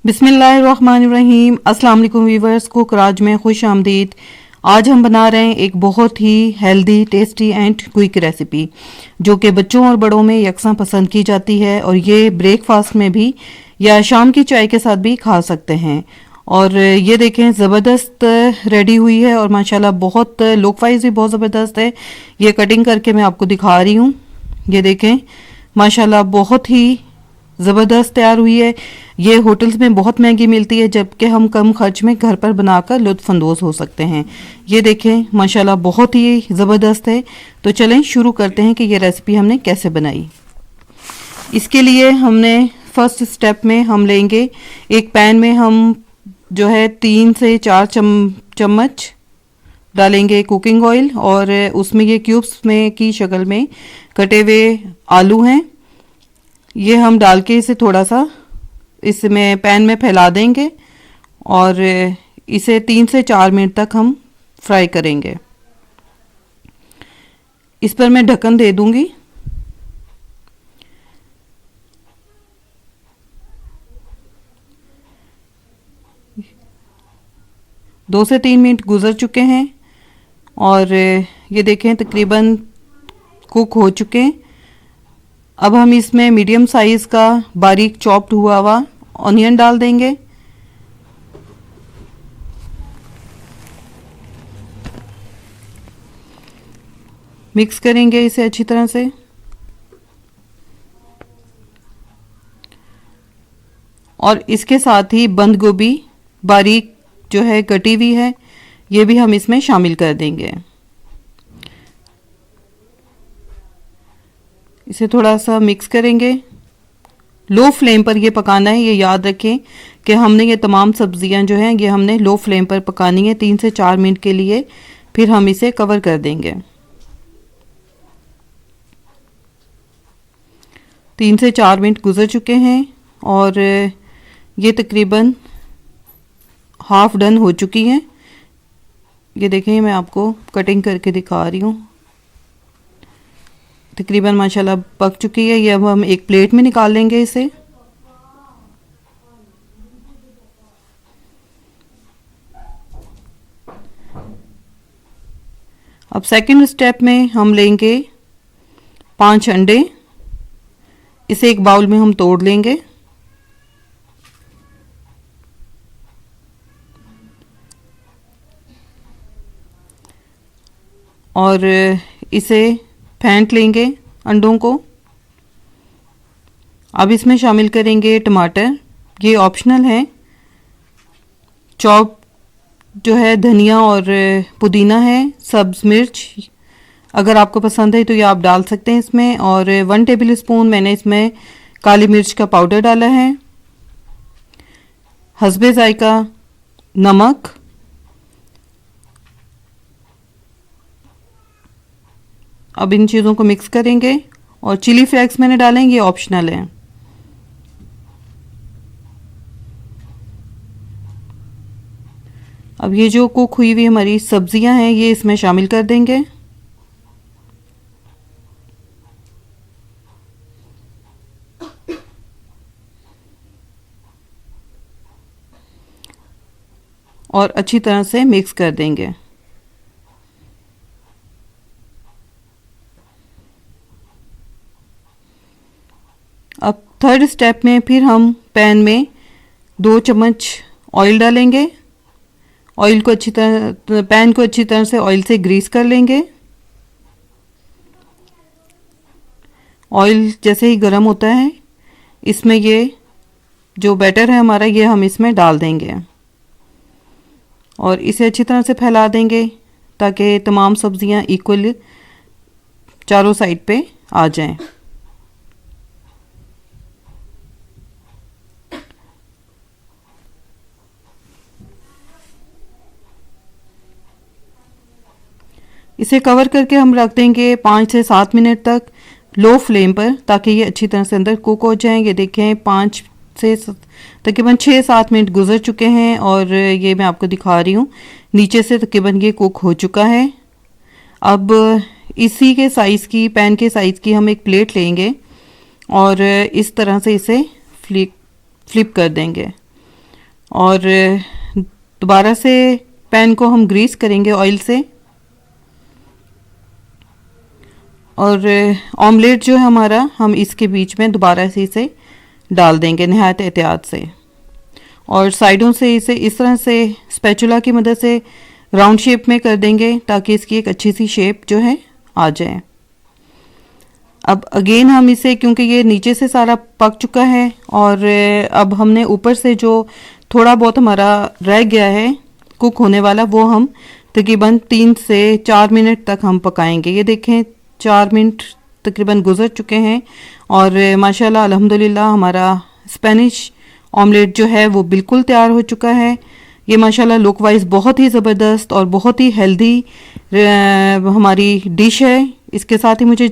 बिस्मिल्लाहिर्रहमानिर्रहीम। अस्सलाम वालेकुम व्यूवर्स, कुक राज में खुश आमदीद। आज हम बना रहे हैं एक बहुत ही healthy, tasty and quick recipe जो कि बच्चों और बड़ों में यकसां पसंद की जाती है और ये ब्रेकफास्ट में भी या शाम की चाय के साथ भी खा सकते हैं। और ये देखें, ज़बरदस्त रेडी हुई है और माशाल्लाह बहुत लुक वाइज भी बहुत ज़बरदस्त है। ये कटिंग करके मैं आपको दिखा रही हूँ। ये देखें, माशाल्लाह बहुत ही ज़बरदस्त तैयार हुई है। ये होटल्स में बहुत महंगी मिलती है, जबकि हम कम खर्च में घर पर बनाकर लुत्फ़अंदोज़ हो सकते हैं। ये देखें, माशाल्लाह बहुत ही ज़बरदस्त है। तो चलें शुरू करते हैं कि ये रेसिपी हमने कैसे बनाई। इसके लिए हमने फर्स्ट स्टेप में हम लेंगे, एक पैन में हम जो है 3 से 4 चम्मच डालेंगे कुकिंग ऑयल, और उसमें ये क्यूब्स में की शक्ल में कटे हुए आलू हैं। ये हम डाल के इसे थोड़ा सा इसमें पैन में फैला देंगे और इसे 3 से 4 मिनट तक हम फ्राई करेंगे। इस पर मैं ढक्कन दे दूंगी। दो से 3 मिनट गुजर चुके हैं और ये देखें तकरीबन कुक हो चुके हैं। अब हम इसमें मीडियम साइज़ का बारीक चॉप्ड हुआ ऑनियन डाल देंगे। मिक्स करेंगे इसे अच्छी तरह से। और इसके साथ ही बंद गोभी बारीक जो है कटी हुई है, ये भी हम इसमें शामिल कर देंगे। इसे थोड़ा सा मिक्स करेंगे। लो फ्लेम पर ये पकाना है। ये याद रखें कि हमने ये तमाम सब्जियां जो हैं ये हमने लो फ्लेम पर पकानी है 3 से 4 मिनट के लिए, फिर हम इसे कवर कर देंगे। 3 से 4 मिनट गुजर चुके हैं और ये तकरीबन हाफ डन हो चुकी हैं। ये देखें, मैं आपको कटिंग करके दिखा रही हूँ। तकरीबन माशाल्लाह पक चुकी है। ये अब हम एक प्लेट में निकाल लेंगे इसे। अब सेकंड स्टेप में हम लेंगे 5 अंडे। इसे एक बाउल में हम तोड़ लेंगे। और इसे फेंट लेंगे अंडों को। अब इसमें शामिल करेंगे टमाटर। ये ऑप्शनल है। चॉप जो है धनिया और पुदीना है। सब्ज मिर्च अगर आपको पसंद है तो ये आप डाल सकते हैं इसमें। और 1 टेबल स्पून मैंने इसमें काली मिर्च का पाउडर डाला है। हस्बे जायका नमक। अब इन चीज़ों को मिक्स करेंगे और चिली फ्लेक्स मैंने डालेंगे, ये ऑप्शनल है। अब ये जो कुक हुई हुई हमारी सब्जियां हैं ये इसमें शामिल कर देंगे। और अच्छी तरह से मिक्स कर देंगे। अब थर्ड स्टेप में फिर हम पैन में 2 चम्मच ऑयल डालेंगे। ऑयल को अच्छी तरह पैन को अच्छी तरह से ऑयल से ग्रीस कर लेंगे। ऑयल जैसे ही गर्म होता है इसमें ये जो बैटर है हमारा ये हम इसमें डाल देंगे और इसे अच्छी तरह से फैला देंगे ताकि तमाम सब्जियां इक्वल चारों साइड पे आ जाएं। इसे कवर करके हम रख देंगे 5 से 7 मिनट तक लो फ्लेम पर, ताकि ये अच्छी तरह से अंदर कुक हो जाएं। ये देखें 5 से तकरीबन 6-7 मिनट गुजर चुके हैं और ये मैं आपको दिखा रही हूँ नीचे से तकरीबन ये कुक हो चुका है। अब इसी के साइज़ की, पैन के साइज़ की हम एक प्लेट लेंगे और इस तरह से इसे फ्लिप कर देंगे। और दोबारा से पैन को हम ग्रीस करेंगे ऑयल से। और ऑमलेट जो है हमारा, हम इसके बीच में दोबारा से इसे डाल देंगे नहायत एहतियात से, और साइडों से इसे इस तरह से स्पैचुला की मदद से राउंड शेप में कर देंगे ताकि इसकी एक अच्छी सी शेप जो है आ जाए। अब अगेन हम इसे, क्योंकि ये नीचे से सारा पक चुका है और अब हमने ऊपर से जो थोड़ा बहुत हमारा रह गया है कुक होने वाला, वो हम तकरीबन 3 से 4 मिनट तक हम पकाएंगे। ये देखें 4 मिनट तकरीबन गुजर चुके हैं और माशाल्लाह अल्हम्दुलिल्लाह हमारा स्पेनिश ऑमलेट जो है वो बिल्कुल तैयार हो चुका है। ये माशाल्लाह लुक वाइज बहुत ही ज़बरदस्त और बहुत ही हेल्दी हमारी डिश है। इसके साथ ही मुझे